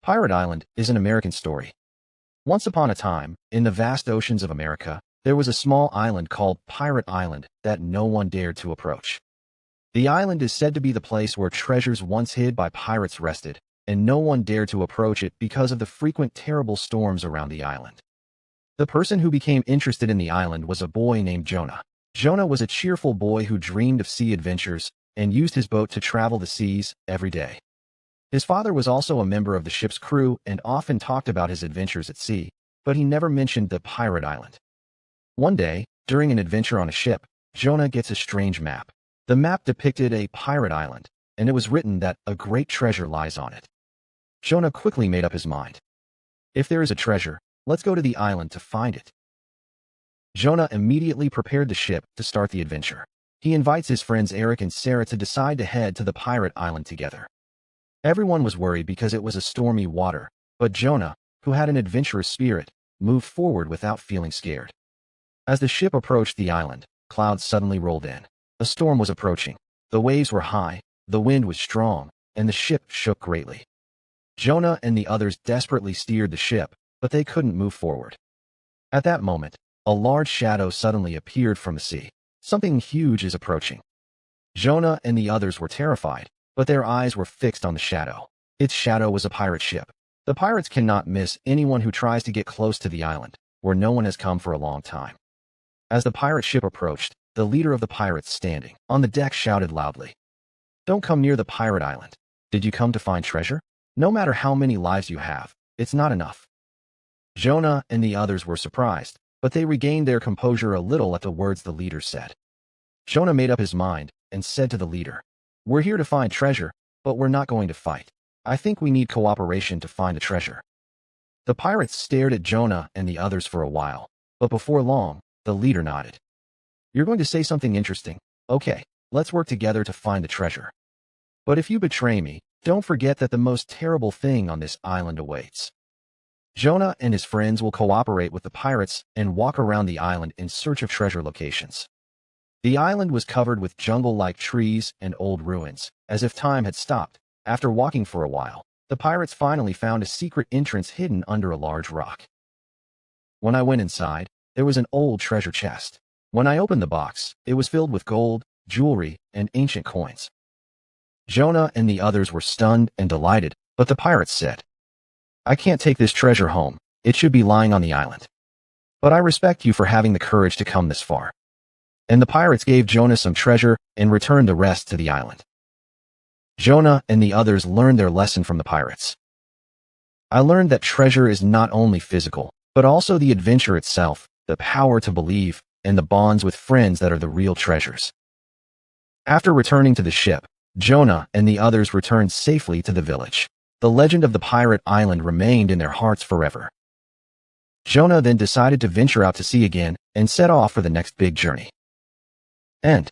Pirate Island is an American story. Once upon a time, in the vast oceans of America, there was a small island called Pirate Island that no one dared to approach. The island is said to be the place where treasures once hid by pirates rested, and no one dared to approach it because of the frequent terrible storms around the island. The person who became interested in the island was a boy named Jonah. Jonah was a cheerful boy who dreamed of sea adventures and used his boat to travel the seas every day. His father was also a member of the ship's crew and often talked about his adventures at sea, but he never mentioned the pirate island. One day, during an adventure on a ship, Jonah gets a strange map. The map depicted a pirate island, and it was written that a great treasure lies on it. Jonah quickly made up his mind. If there is a treasure, let's go to the island to find it. Jonah immediately prepared the ship to start the adventure. He invites his friends Eric and Sarah to decide to head to the pirate island together. Everyone was worried because it was a stormy water, but Jonah, who had an adventurous spirit, moved forward without feeling scared. As the ship approached the island, clouds suddenly rolled in. A storm was approaching. The waves were high, the wind was strong, and the ship shook greatly. Jonah and the others desperately steered the ship, but they couldn't move forward. At that moment, a large shadow suddenly appeared from the sea. Something huge is approaching. Jonah and the others were terrified, but their eyes were fixed on the shadow. Its shadow was a pirate ship. The pirates cannot miss anyone who tries to get close to the island, where no one has come for a long time. As the pirate ship approached, the leader of the pirates standing on the deck shouted loudly, "Don't come near the pirate island. Did you come to find treasure? No matter how many lives you have, it's not enough." Jonah and the others were surprised, but they regained their composure a little at the words the leader said. Jonah made up his mind and said to the leader, "We're here to find treasure, but we're not going to fight. I think we need cooperation to find the treasure." The pirates stared at Jonah and the others for a while, but before long, the leader nodded. "You're going to say something interesting. Okay, let's work together to find the treasure. But if you betray me, don't forget that the most terrible thing on this island awaits." Jonah and his friends will cooperate with the pirates and walk around the island in search of treasure locations. The island was covered with jungle-like trees and old ruins, as if time had stopped. After walking for a while, the pirates finally found a secret entrance hidden under a large rock. When I went inside, there was an old treasure chest. When I opened the box, it was filled with gold, jewelry, and ancient coins. Jonah and the others were stunned and delighted, but the pirates said, "I can't take this treasure home. It should be lying on the island. But I respect you for having the courage to come this far." And the pirates gave Jonah some treasure and returned the rest to the island. Jonah and the others learned their lesson from the pirates. I learned that treasure is not only physical, but also the adventure itself, the power to believe, and the bonds with friends that are the real treasures. After returning to the ship, Jonah and the others returned safely to the village. The legend of the pirate island remained in their hearts forever. Jonah then decided to venture out to sea again and set off for the next big journey. End.